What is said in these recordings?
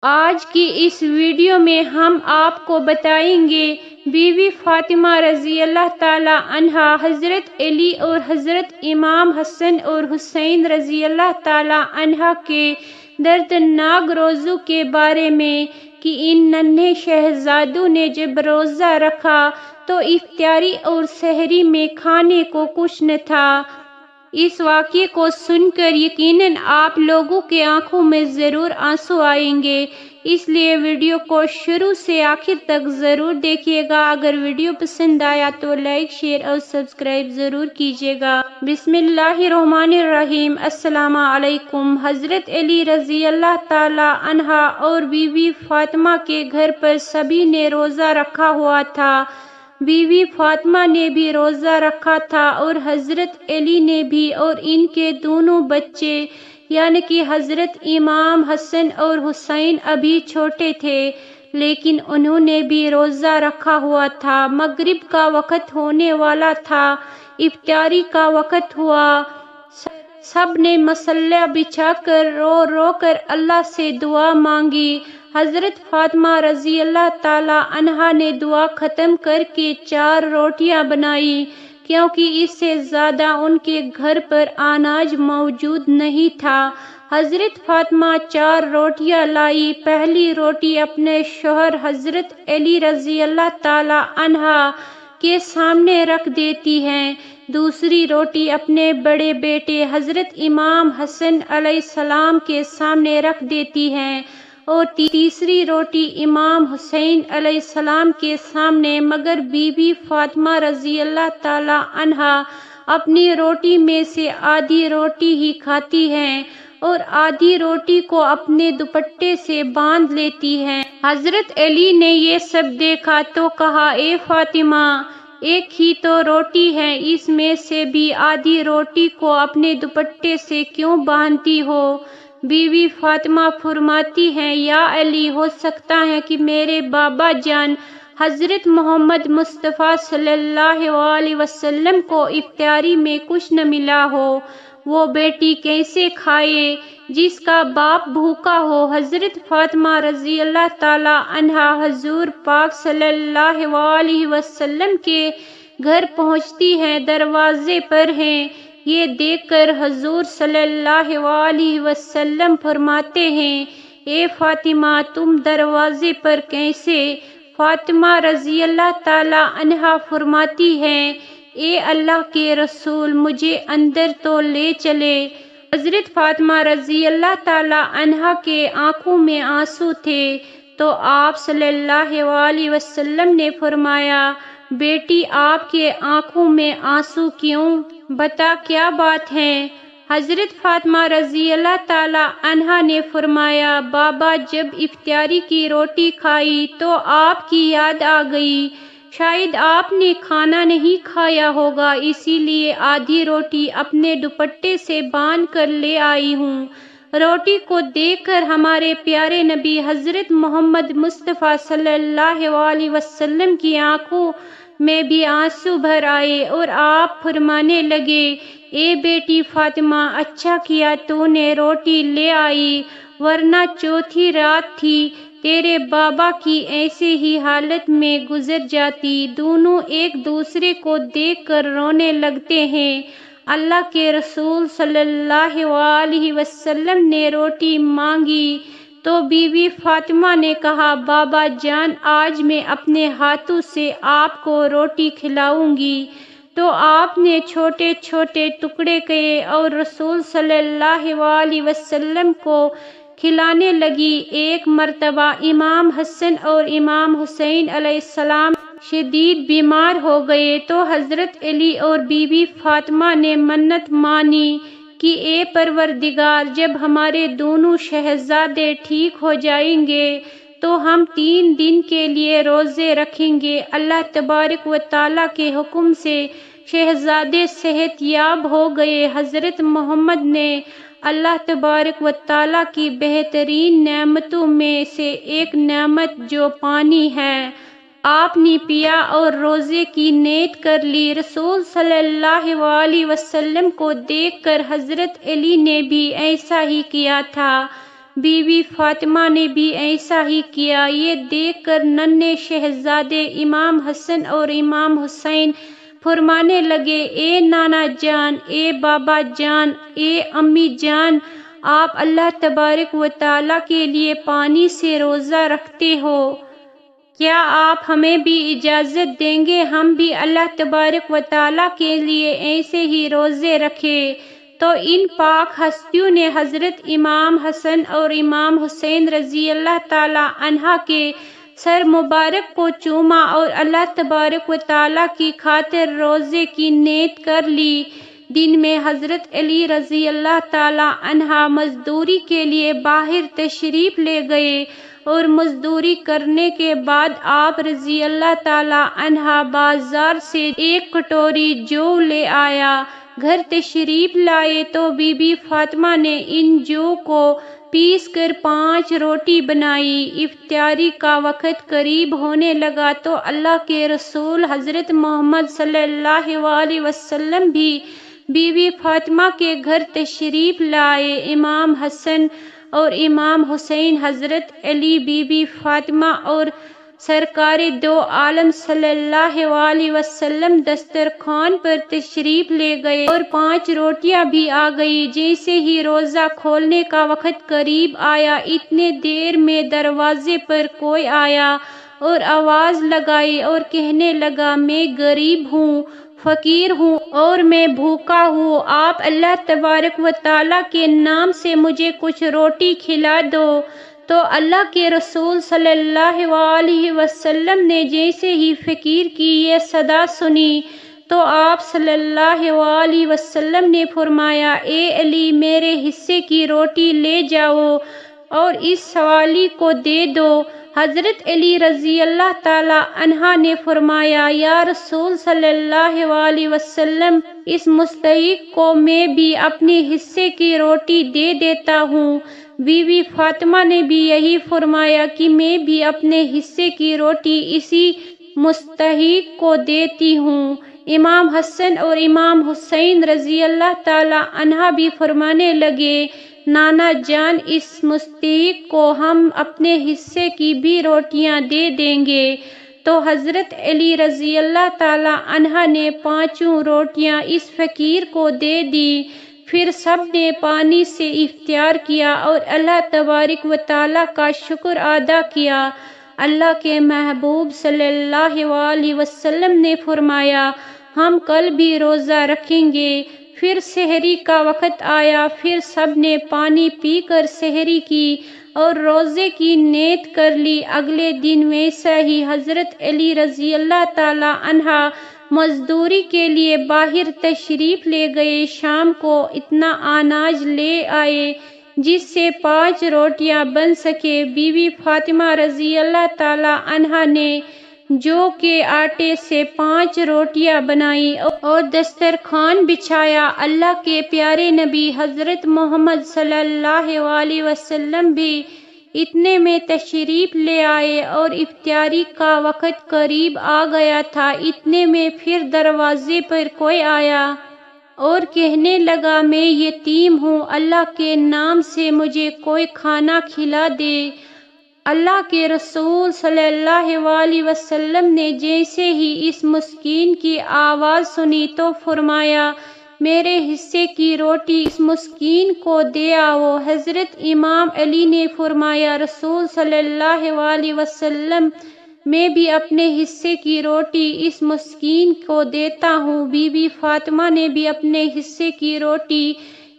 آج کی اس ویڈیو میں ہم آپ کو بتائیں گے بی فاطمہ رضی اللہ تعالی عنہا حضرت علی اور حضرت امام حسن اور حسین رضی اللہ تعالی عنہا کے دردناک روزوں کے بارے میں کہ ان ننھے شہزادوں نے جب روزہ رکھا تو افطاری اور سحری میں کھانے کو کچھ نہ تھا۔ اس واقعے کو سن کر یقیناً آپ لوگوں کے آنکھوں میں ضرور آنسو آئیں گے، اس لیے ویڈیو کو شروع سے آخر تک ضرور دیکھیے گا۔ اگر ویڈیو پسند آیا تو لائک، شیئر اور سبسکرائب ضرور کیجیے گا۔ بسم اللہ الرحمن الرحیم۔ السلام علیکم۔ حضرت علی رضی اللہ تعالی عنہ اور بی بی فاطمہ کے گھر پر سبھی نے روزہ رکھا ہوا تھا۔ بی بی فاطمہ نے بھی روزہ رکھا تھا اور حضرت علی نے بھی، اور ان کے دونوں بچے یعنی کہ حضرت امام حسن اور حسین ابھی چھوٹے تھے، لیکن انہوں نے بھی روزہ رکھا ہوا تھا۔ مغرب کا وقت ہونے والا تھا، افطاری کا وقت ہوا۔ سب نے مصلی بچھا کر رو رو کر اللہ سے دعا مانگی۔ حضرت فاطمہ رضی اللہ تعالی عنہا نے دعا ختم کر کے 4 روٹیاں بنائیں، کیونکہ اس سے زیادہ ان کے گھر پر اناج موجود نہیں تھا۔ حضرت فاطمہ 4 روٹیاں لائی۔ پہلی روٹی اپنے شوہر حضرت علی رضی اللہ تعالی عنہ کے سامنے رکھ دیتی ہیں، دوسری روٹی اپنے بڑے بیٹے حضرت امام حسن علیہ السلام کے سامنے رکھ دیتی ہیں، اور تیسری روٹی امام حسین علیہ السلام کے سامنے۔ مگر بی بی فاطمہ رضی اللہ تعالی عنہا اپنی روٹی میں سے آدھی روٹی ہی کھاتی ہیں اور آدھی روٹی کو اپنے دوپٹے سے باندھ لیتی ہیں۔ حضرت علی نے یہ سب دیکھا تو کہا، اے فاطمہ، ایک ہی تو روٹی ہے، اس میں سے بھی آدھی روٹی کو اپنے دوپٹے سے کیوں باندھتی ہو؟ بی بی فاطمہ فرماتی ہیں، یا علی، ہو سکتا ہے کہ میرے بابا جان حضرت محمد مصطفیٰ صلی اللہ علیہ وسلم کو افطاری میں کچھ نہ ملا ہو، وہ بیٹی کیسے کھائے جس کا باپ بھوکا ہو؟ حضرت فاطمہ رضی اللہ تعالی عنہا حضور پاک صلی اللہ علیہ وسلم کے گھر پہنچتی ہیں، دروازے پر ہیں۔ یہ دیکھ کر حضور صلی اللہ علیہ وسلم فرماتے ہیں، اے فاطمہ، تم دروازے پر کیسے؟ فاطمہ رضی اللہ تعالی عنہا فرماتی ہیں، اے اللہ کے رسول، مجھے اندر تو لے چلے۔ حضرت فاطمہ رضی اللہ تعالی عنہا کے آنکھوں میں آنسو تھے تو آپ صلی اللہ علیہ وسلم نے فرمایا، بیٹی، آپ کے آنکھوں میں آنسو کیوں؟ بتا کیا بات ہے؟ حضرت فاطمہ رضی اللہ تعالی عنہا نے فرمایا، بابا، جب افطاری کی روٹی کھائی تو آپ کی یاد آ گئی، شاید آپ نے کھانا نہیں کھایا ہوگا، اسی لیے آدھی روٹی اپنے دوپٹے سے باندھ کر لے آئی ہوں۔ روٹی کو دیکھ کر ہمارے پیارے نبی حضرت محمد مصطفیٰ صلی اللہ علیہ وسلم کی آنکھوں میں بھی آنسو بھر آئے اور آپ فرمانے لگے، اے بیٹی فاطمہ، اچھا کیا تو نے روٹی لے آئی، ورنہ چوتھی رات تھی، تیرے بابا کی ایسے ہی حالت میں گزر جاتی۔ دونوں ایک دوسرے کو دیکھ کر رونے لگتے ہیں۔ اللہ کے رسول صلی اللہ علیہ وسلم نے روٹی مانگی تو بی بی فاطمہ نے کہا، بابا جان، آج میں اپنے ہاتھوں سے آپ کو روٹی کھلاؤں گی۔ تو آپ نے چھوٹے چھوٹے ٹکڑے کیے اور رسول صلی اللہ علیہ وسلم کو کھلانے لگی۔ ایک مرتبہ امام حسن اور امام حسین علیہ السلام شدید بیمار ہو گئے تو حضرت علی اور بی بی فاطمہ نے منت مانی کہ اے پروردگار، جب ہمارے دونوں شہزادے ٹھیک ہو جائیں گے تو ہم 3 دن کے لیے روزے رکھیں گے۔ اللہ تبارک و تعالیٰ کے حکم سے شہزادے صحت یاب ہو گئے۔ حضرت محمد نے اللہ تبارک و تعالیٰ کی بہترین نعمتوں میں سے ایک نعمت جو پانی ہے، آپ نے پیا اور روزے کی نیت کر لی۔ رسول صلی اللہ علیہ وسلم کو دیکھ کر حضرت علی نے بھی ایسا ہی کیا تھا۔ بیوی فاطمہ نے بھی ایسا ہی کیا۔ یہ دیکھ کر ننھے شہزادے امام حسن اور امام حسین فرمانے لگے، اے نانا جان، اے بابا جان، اے امی جان، آپ اللہ تبارک و تعالیٰ کے لیے پانی سے روزہ رکھتے ہو، کیا آپ ہمیں بھی اجازت دیں گے ہم بھی اللہ تبارک و تعالیٰ کے لیے ایسے ہی روزے رکھیں؟ تو ان پاک ہستیوں نے حضرت امام حسن اور امام حسین رضی اللہ تعالیٰ عنہ کے سر مبارک کو چوما اور اللہ تبارک و تعالیٰ کی خاطر روزے کی نیت کر لی۔ دن میں حضرت علی رضی اللہ تعالیٰ عنہ مزدوری کے لیے باہر تشریف لے گئے اور مزدوری کرنے کے بعد آپ رضی اللہ تعالیٰ عنہ بازار سے ایک کٹوری جو لے آیا۔ گھر تشریف لائے تو بی بی فاطمہ نے ان جو کو پیس کر 5 روٹی بنائی۔ افطاری کا وقت قریب ہونے لگا تو اللہ کے رسول حضرت محمد صلی اللہ علیہ وسلم بھی بی بی فاطمہ کے گھر تشریف لائے۔ امام حسن اور امام حسین، حضرت علی، بی بی فاطمہ اور سرکار دو عالم صلی اللہ علیہ وسلم دسترخوان پر تشریف لے گئے اور 5 روٹیاں بھی آ گئی۔ جیسے ہی روزہ کھولنے کا وقت قریب آیا، اتنے دیر میں دروازے پر کوئی آیا اور آواز لگائی اور کہنے لگا، میں غریب ہوں، فقیر ہوں اور میں بھوکا ہوں، آپ اللہ تبارک و تعالیٰ کے نام سے مجھے کچھ روٹی کھلا دو۔ تو اللہ کے رسول صلی اللہ علیہ وسلم نے جیسے ہی فقیر کی یہ صدا سنی تو آپ صلی اللہ علیہ وسلم نے فرمایا، اے علی، میرے حصے کی روٹی لے جاؤ اور اس سوالی کو دے دو۔ حضرت علی رضی اللہ تعالیٰ عنہ نے فرمایا، یا رسول صلی اللہ علیہ وسلم، اس مستحق کو میں بھی اپنے حصے کی روٹی دے دیتا ہوں۔ بی بی فاطمہ نے بھی یہی فرمایا کہ میں بھی اپنے حصے کی روٹی اسی مستحق کو دیتی ہوں۔ امام حسن اور امام حسین رضی اللہ تعالیٰ عنہ بھی فرمانے لگے، نانا جان، اس مستحق کو ہم اپنے حصے کی بھی روٹیاں دے دیں گے۔ تو حضرت علی رضی اللہ تعالیٰ عنہ نے 5 روٹیاں اس فقیر کو دے دی۔ پھر سب نے پانی سے افطار کیا اور اللہ تبارک و تعالیٰ کا شکر ادا کیا۔ اللہ کے محبوب صلی اللہ علیہ وسلم نے فرمایا، ہم کل بھی روزہ رکھیں گے۔ پھر سحری کا وقت آیا، پھر سب نے پانی پی کر سحری کی اور روزے کی نیت کر لی۔ اگلے دن ویسا ہی حضرت علی رضی اللہ تعالیٰ عنہ مزدوری کے لیے باہر تشریف لے گئے۔ شام کو اتنا اناج لے آئے جس سے 5 روٹیاں بن سکے۔ بی بی فاطمہ رضی اللہ تعالیٰ عنہ نے جو کے آٹے سے 5 روٹیاں بنائیں اور دسترخوان بچھایا۔ اللہ کے پیارے نبی حضرت محمد صلی اللہ علیہ وسلم بھی اتنے میں تشریف لے آئے اور افطاری کا وقت قریب آ گیا تھا۔ اتنے میں پھر دروازے پر کوئی آیا اور کہنے لگا، میں یتیم ہوں، اللہ کے نام سے مجھے کوئی کھانا کھلا دے۔ اللہ کے رسول صلی اللہ علیہ وسلم نے جیسے ہی اس مسکین کی آواز سنی تو فرمایا، میرے حصے کی روٹی اس مسکین کو دے آؤ۔ حضرت امام علی نے فرمایا، رسول صلی اللہ علیہ وسلم، میں بھی اپنے حصے کی روٹی اس مسکین کو دیتا ہوں۔ بی بی فاطمہ نے بھی اپنے حصے کی روٹی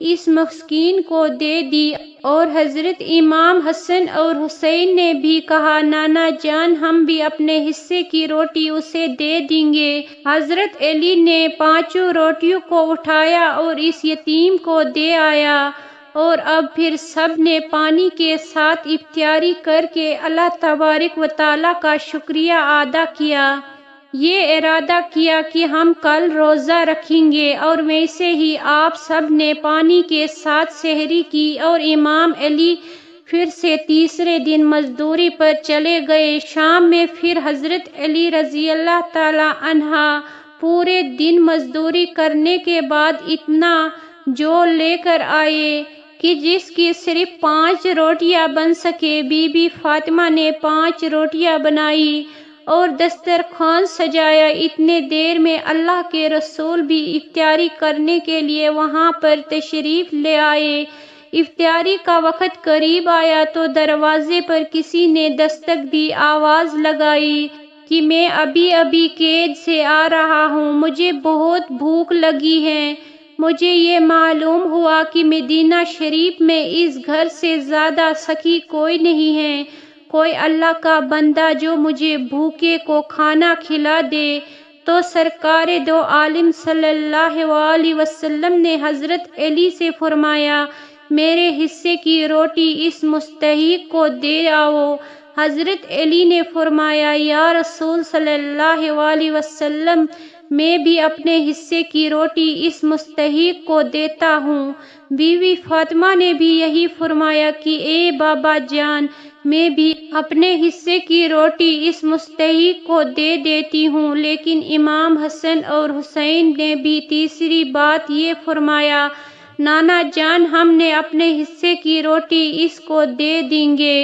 اس مسکین کو دے دی اور حضرت امام حسن اور حسین نے بھی کہا، نانا جان، ہم بھی اپنے حصے کی روٹی اسے دے دیں گے۔ حضرت علی نے 5 روٹیوں کو اٹھایا اور اس یتیم کو دے آیا اور اب پھر سب نے پانی کے ساتھ افطاری کر کے اللہ تبارک و تعالیٰ کا شکریہ ادا کیا۔ یہ ارادہ کیا کہ ہم کل روزہ رکھیں گے اور ویسے ہی آپ سب نے پانی کے ساتھ سحری کی اور امام علی پھر سے تیسرے دن مزدوری پر چلے گئے۔ شام میں پھر حضرت علی رضی اللہ تعالیٰ عنہ پورے دن مزدوری کرنے کے بعد اتنا جو لے کر آئے کہ جس کی صرف 5 روٹیاں بن سکے۔ بی بی فاطمہ نے 5 روٹیاں بنائی اور دسترخوان سجایا۔ اتنے دیر میں اللہ کے رسول بھی افطاری کرنے کے لیے وہاں پر تشریف لے آئے۔ افطاری کا وقت قریب آیا تو دروازے پر کسی نے دستک دی، آواز لگائی کہ میں ابھی ابھی قید سے آ رہا ہوں، مجھے بہت بھوک لگی ہے۔ مجھے یہ معلوم ہوا کہ مدینہ شریف میں اس گھر سے زیادہ سخی کوئی نہیں ہے، کوئی اللہ کا بندہ جو مجھے بھوکے کو کھانا کھلا دے۔ تو سرکار دو عالم صلی اللہ علیہ وسلم نے حضرت علی سے فرمایا، میرے حصے کی روٹی اس مستحق کو دے آؤ۔ حضرت علی نے فرمایا، یا رسول صلی اللہ علیہ وسلم، میں بھی اپنے حصے کی روٹی اس مستحق کو دیتا ہوں۔ بی بی فاطمہ نے بھی یہی فرمایا کہ اے بابا جان، میں بھی اپنے حصے کی روٹی اس مستحق کو دے دیتی ہوں۔ لیکن امام حسن اور حسین نے بھی تیسری بات یہ فرمایا، نانا جان، ہم نے اپنے حصے کی روٹی اس کو دے دیں گے۔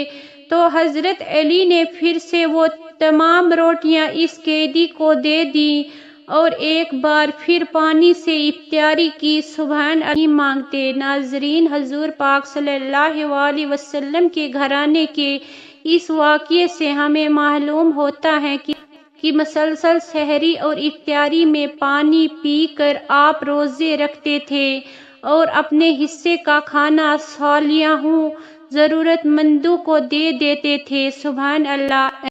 تو حضرت علی نے پھر سے وہ تمام روٹیاں اس قیدی کو دے دیں اور ایک بار پھر پانی سے افطاری کی۔ سبحان اللہ مانگتے۔ ناظرین، حضور پاک صلی اللہ علیہ وسلم کے گھرانے کے اس واقعے سے ہمیں معلوم ہوتا ہے کہ مسلسل سحری اور افطاری میں پانی پی کر آپ روزے رکھتے تھے اور اپنے حصے کا کھانا صالحوں ضرورت مندوں کو دے دیتے تھے۔ سبحان اللہ۔